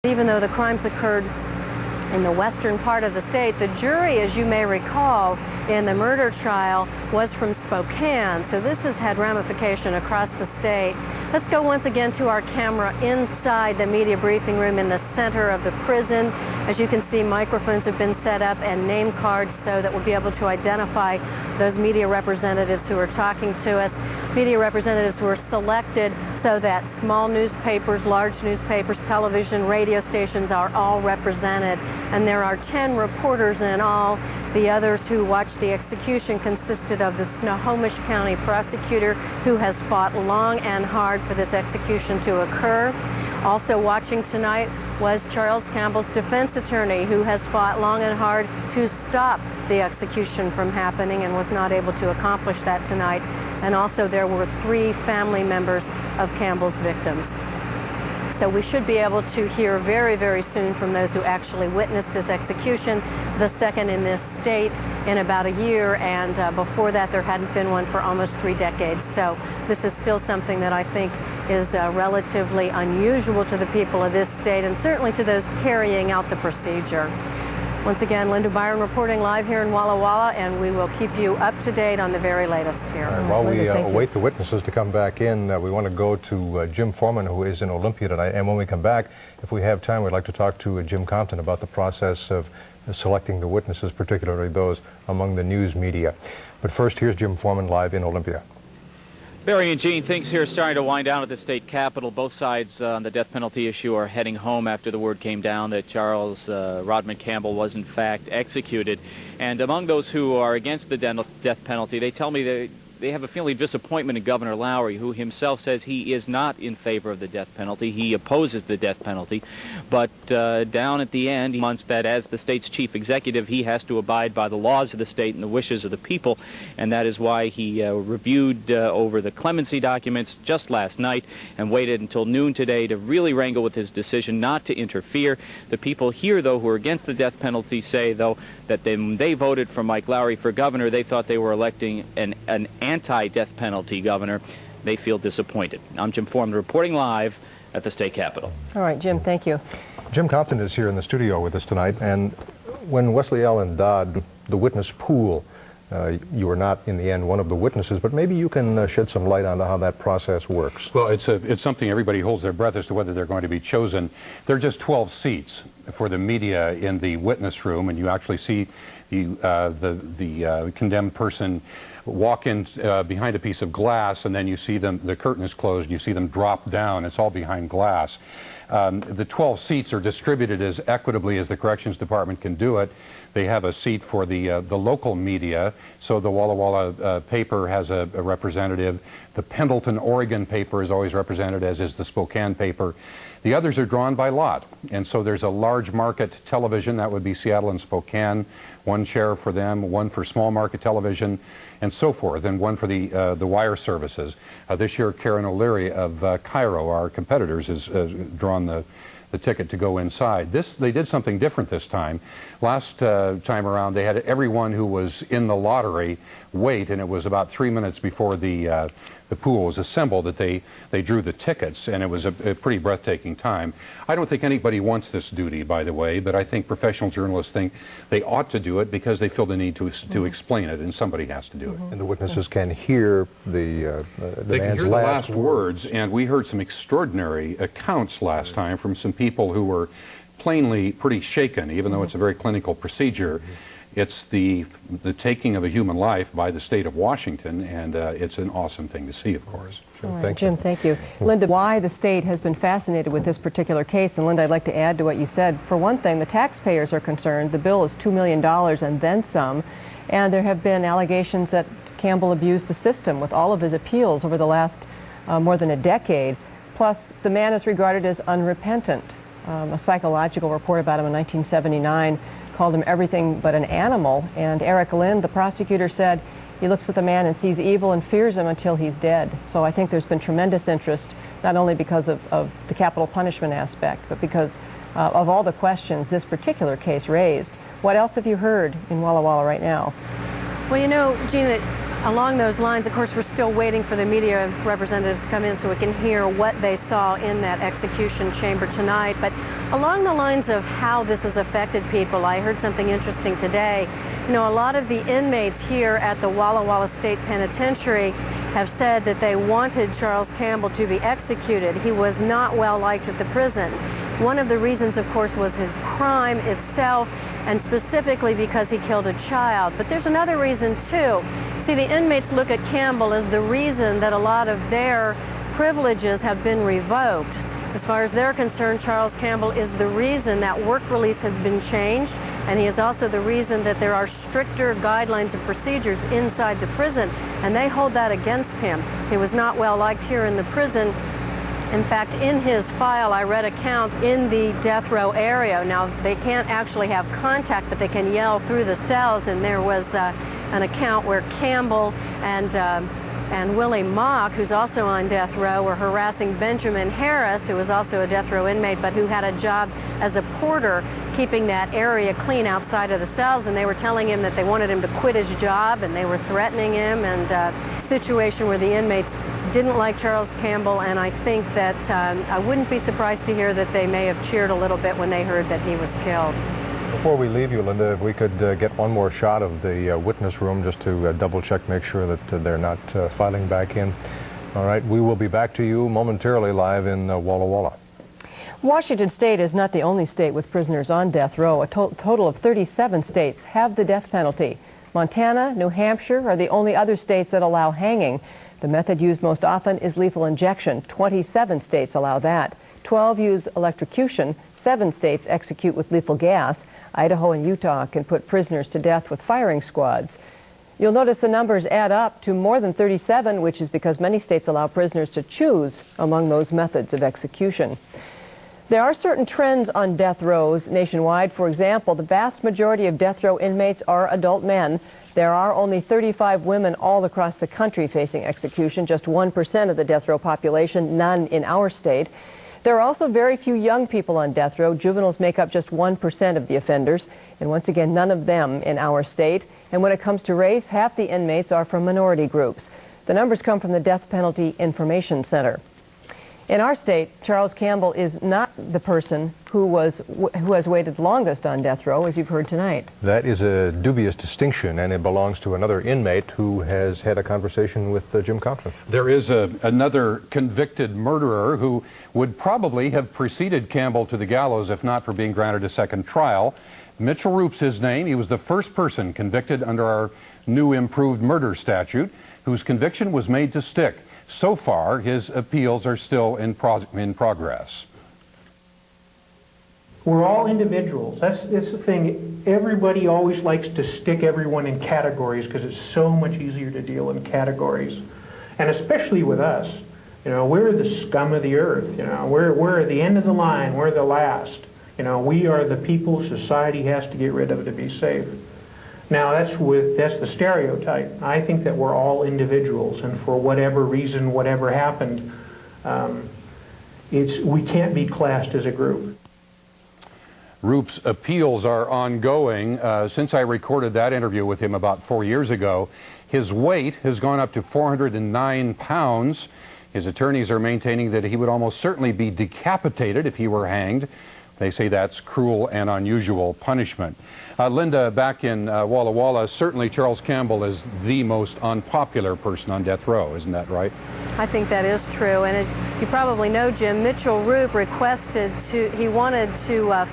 Even though the crimes occurred in the western part of the state, the jury, as you may recall, in the murder trial was from Spokane. So this has had ramification across the state. Let's go once again to our camera inside the media briefing room in the center of the prison. As you can see, microphones have been set up and name cards so that we'll be able to identify those media representatives who are talking to us. Media representatives were selected so that small newspapers, large newspapers, television, radio stations are all represented. And there are 10 reporters in all. The others who watched the execution consisted of the Snohomish County prosecutor, who has fought long and hard for this execution to occur. Also watching tonight was Charles Campbell's defense attorney, who has fought long and hard to stop the execution from happening and was not able to accomplish that tonight. And also there were 3 family members of Campbell's victims. So we should be able to hear very, very soon from those who actually witnessed this execution, the second in this state in about a year, and before that there hadn't been one for almost 3 decades. So this is still something that I think is relatively unusual to the people of this state and certainly to those carrying out the procedure. Once again, Linda Byron reporting live here in Walla Walla, and we will keep you up to date on the very latest here. Right, while we await the witnesses to come back in, we want to go to Jim Foreman, who is in Olympia tonight. And when we come back, if we have time, we'd like to talk to Jim Compton about the process of selecting the witnesses, particularly those among the news media. But first, here's Jim Foreman live in Olympia. Barry and Gene, things here are starting to wind down at the state capitol. Both sides on the death penalty issue are heading home after the word came down that Charles Rodman Campbell was in fact executed. And among those who are against the death penalty, they tell me that they have a feeling of disappointment in Governor Lowry, who himself says he is not in favor of the death penalty. He opposes the death penalty. But down at the end, he wants that as the state's chief executive, he has to abide by the laws of the state and the wishes of the people. And that is why he reviewed over the clemency documents just last night and waited until noon today to really wrangle with his decision not to interfere. The people here, though, who are against the death penalty say, though, that when they voted for Mike Lowry for governor, they thought they were electing an anti-death penalty governor. They feel disappointed. I'm Jim Foreman reporting live at the state capitol. All right, Jim, thank you. Jim Compton is here in the studio with us tonight, and when Wesley Allen Dodd, the witness pool, you were not in the end one of the witnesses, but maybe you can shed some light on how that process works. Well, it's something everybody holds their breath as to whether they're going to be chosen. There are just 12 seats for the media in the witness room, and you actually see the condemned person walk in behind a piece of glass, and then you see them, the curtain is closed, and you see them drop down. It's all behind glass. The 12 seats are distributed as equitably as the corrections department can do it. They have a seat for the local media, so the Walla Walla paper has a representative. The Pendleton, Oregon paper is always represented, as is the Spokane paper. The others are drawn by lot, and so there's a large market television, that would be Seattle and Spokane, one chair for them, one for small market television, and so forth, and one for the wire services. This year, Karen O'Leary of Cairo, our competitors, has drawn the ticket to go inside. They did something different this time. Last time around, they had everyone who was in the lottery wait, and it was about 3 minutes before the pool was assembled that they drew the tickets, and it was a pretty breathtaking time. I don't think anybody wants this duty, by the way, but I think professional journalists think they ought to do it because they feel the need to explain it, and somebody has to do it. And the witnesses can hear the man's last words, and we heard some extraordinary accounts last time from some people who were plainly pretty shaken, even though it's a very clinical procedure. It's the taking of a human life by the state of Washington, and it's an awesome thing to see, of course. Jim, thank you. Linda, why the state has been fascinated with this particular case, and Linda, I'd like to add to what you said. For one thing, the taxpayers are concerned. The bill is $2 million and then some, and there have been allegations that Campbell abused the system with all of his appeals over the last more than a decade. Plus, the man is regarded as unrepentant. A psychological report about him in 1979 called him everything but an animal, and Eric Lynn, the prosecutor, said he looks at the man and sees evil and fears him until he's dead. So I think there's been tremendous interest, not only because of the capital punishment aspect, but because of all the questions this particular case raised. What else have you heard in Walla Walla right now? Well, you know, Gina, along those lines, of course, we're still waiting for the media representatives to come in so we can hear what they saw in that execution chamber tonight. But Along the lines of how this has affected people, I heard something interesting today. You know, a lot of the inmates here at the Walla Walla State Penitentiary have said that they wanted Charles Campbell to be executed. He was not well liked at the prison. One of the reasons, of course, was his crime itself, and specifically because he killed a child. But there's another reason, too. See, the inmates look at Campbell as the reason that a lot of their privileges have been revoked. As far as they're concerned, Charles Campbell is the reason that work release has been changed, and he is also the reason that there are stricter guidelines and procedures inside the prison, and they hold that against him. He was not well liked here in the prison. In fact, in his file, I read a count in the death row area. Now, they can't actually have contact, but they can yell through the cells, and there was an account where Campbell and Willie Mock, who's also on death row, were harassing Benjamin Harris, who was also a death row inmate, but who had a job as a porter, keeping that area clean outside of the cells, and they were telling him that they wanted him to quit his job, and they were threatening him, and a situation where the inmates didn't like Charles Campbell, and I think that I wouldn't be surprised to hear that they may have cheered a little bit when they heard that he was killed. Before we leave you, Linda, if we could get one more shot of the witness room just to double check, make sure that they're not filing back in. All right, we will be back to you momentarily live in Walla Walla. Washington State is not the only state with prisoners on death row. A total of 37 states have the death penalty. Montana, New Hampshire are the only other states that allow hanging. The method used most often is lethal injection. 27 states allow that. 12 use electrocution. 7 states execute with lethal gas. Idaho and Utah can put prisoners to death with firing squads. You'll notice the numbers add up to more than 37, which is because many states allow prisoners to choose among those methods of execution. There are certain trends on death rows nationwide. For example, the vast majority of death row inmates are adult men. There are only 35 women all across the country facing execution, just 1% of the death row population, none in our state. There are also very few young people on death row. Juveniles make up just 1% of the offenders, and once again, none of them in our state. And when it comes to race, half the inmates are from minority groups. The numbers come from the Death Penalty Information Center. In our state, Charles Campbell is not the person who has waited longest on death row, as you've heard tonight. That is a dubious distinction, and it belongs to another inmate who has had a conversation with Jim Compton. There is another convicted murderer who would probably have preceded Campbell to the gallows if not for being granted a second trial. Mitchell Roop's his name. He was the first person convicted under our new improved murder statute whose conviction was made to stick. So far, his appeals are still in progress. We're all individuals. That's the thing. Everybody always likes to stick everyone in categories because it's so much easier to deal in categories. And especially with us. You know, we're the scum of the earth. You know, we're at the end of the line. We're the last. You know, we are the people society has to get rid of to be safe. Now that's the stereotype. I think that we're all individuals, and for whatever reason, whatever happened, we can't be classed as a group. Roop's appeals are ongoing. Since I recorded that interview with him about 4 years ago, his weight has gone up to 409 pounds. His attorneys are maintaining that he would almost certainly be decapitated if he were hanged. They say that's cruel and unusual punishment. Linda, back in Walla Walla, certainly Charles Campbell is the most unpopular person on death row, isn't that right? I think that is true, and you probably know, Jim, Mitchell Roop requested he wanted to